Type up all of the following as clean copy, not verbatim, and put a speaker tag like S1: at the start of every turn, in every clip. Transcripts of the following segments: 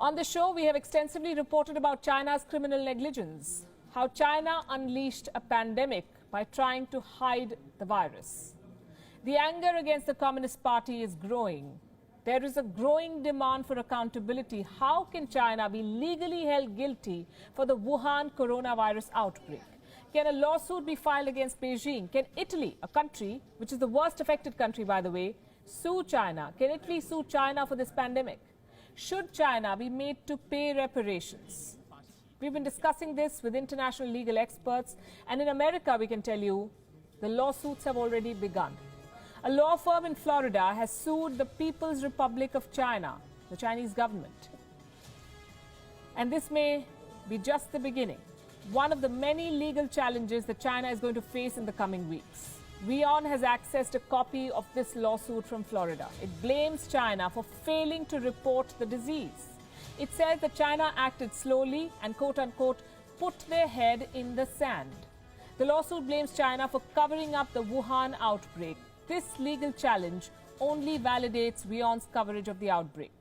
S1: On the show, we have extensively reported about China's criminal negligence, how China unleashed a pandemic by trying to hide the virus. The anger against the Communist Party is growing. There is a growing demand for accountability. How can China be legally held guilty for the Wuhan coronavirus outbreak? Can a lawsuit be filed against Beijing? Can Italy, a country which is the worst affected country, by the way, sue China? Can Italy sue China for this pandemic? Should China be made to pay reparations? We've been discussing this with international legal experts, and in America, we can tell you, the lawsuits have already begun. A law firm in Florida has sued the People's Republic of China, the Chinese government. And this may be just the beginning, one of the many legal challenges that China is going to face in the coming weeks. WION has accessed a copy of this lawsuit from Florida. It blames China for failing to report the disease. It says that China acted slowly and, quote-unquote, put their head in the sand. The lawsuit blames China for covering up the Wuhan outbreak. This legal challenge only validates WION's coverage of the outbreak.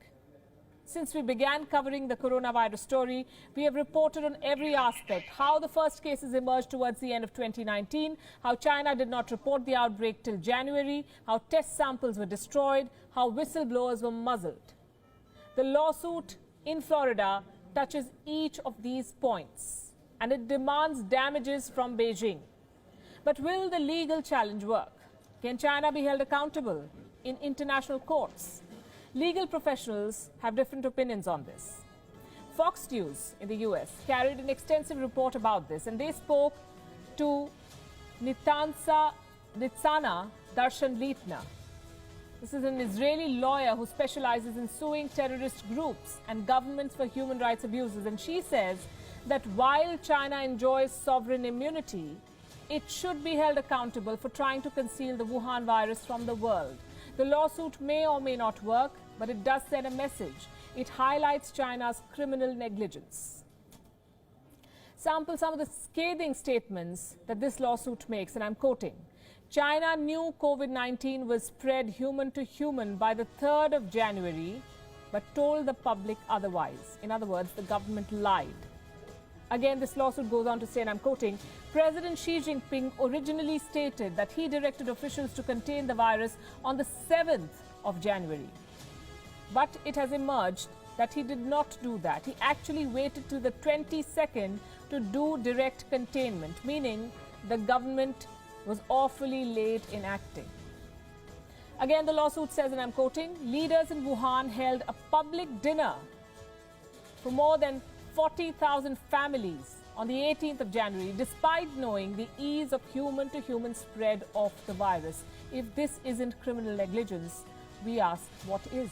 S1: Since we began covering the coronavirus story, we have reported on every aspect: how the first cases emerged towards the end of 2019, how China did not report the outbreak till January, how test samples were destroyed, how whistleblowers were muzzled. The lawsuit in Florida touches each of these points, and it demands damages from Beijing. But will the legal challenge work? Can China be held accountable in international courts? Legal professionals have different opinions on this. Fox News in the US carried an extensive report about this, and they spoke to Nitsana Darshan-Litna. This is an Israeli lawyer who specializes in suing terrorist groups and governments for human rights abuses. And she says that while China enjoys sovereign immunity, it should be held accountable for trying to conceal the Wuhan virus from the world. The lawsuit may or may not work, but it does send a message. It highlights China's criminal negligence. Sample some of the scathing statements that this lawsuit makes, and I'm quoting. China knew COVID-19 was spread human to human by the 3rd of January, but told the public otherwise. In other words, the government lied. Again, this lawsuit goes on to say, and I'm quoting, President Xi Jinping originally stated that he directed officials to contain the virus on the 7th of January. But it has emerged that he did not do that. He actually waited till the 22nd to do direct containment, meaning the government was awfully late in acting. Again, the lawsuit says, and I'm quoting, leaders in Wuhan held a public dinner for more than 40,000 families on the 18th of January, despite knowing the ease of human-to-human spread of the virus. If this isn't criminal negligence, we ask, what is?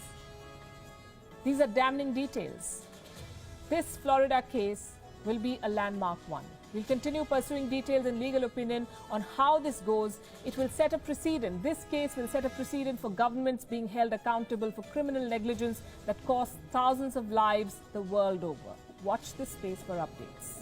S1: These are damning details. This Florida case will be a landmark one. We'll continue pursuing details and legal opinion on how this goes. It will set a precedent. This case will set a precedent for governments being held accountable for criminal negligence that cost thousands of lives the world over. Watch this space for updates.